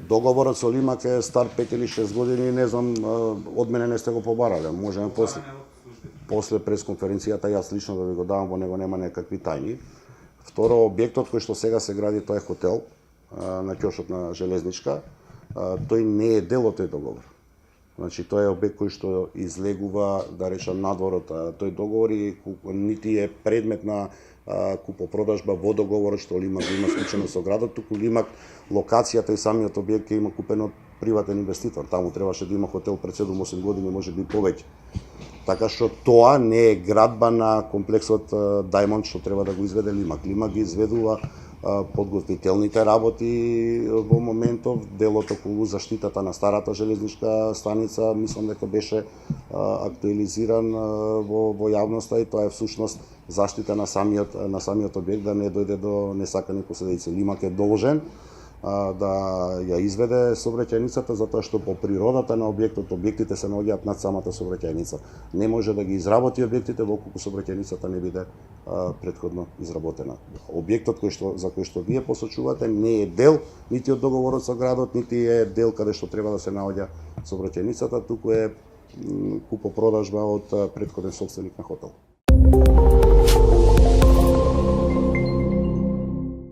Договорот со Лимак е стар 5 или 6 години, не знам, од мене не сте го побарале. Можеме после пресконференцијата јас лично да ви го давам, во него нема некакви тајни. Второ, објектот кој што сега се гради, тоа е хотел на ќошот на Железничка, тој не е дел од тој договор. Значи, тој е објект кој што излегува, да речам, надвор од тој договор и нити е предмет на купопродажба во договорот што Лимак има склучено со градот, туку Лимак локацијата и самиот објект ќе има купен од приватен инвеститор. Таму требаше да има хотел пред 7-8 години, може би повеќе. Така што тоа не е градба на комплексот Diamond што треба да го изведе Лимак. Лимак ги изведува подготвителните работи во моментов, делот околу заштитата на старата железничка станица, мислам дека беше актуализиран во јавноста и тоа е всушност заштита на самиот објект да не дојде до несакани последици. Лимак е должен да ја изведе сообраќајницата затоа што по природата на објектот објектите се наоѓаат над самата сообраќајница. Не може да ги изработи објектите доколку сообраќајницата не биде претходно изработена. Објектот за кој што вие посочувате не е дел нити од договорот со градот, нити е дел каде што треба да се наоѓа сообраќајницата, туку е купопродажба од претходен собственик на хотел.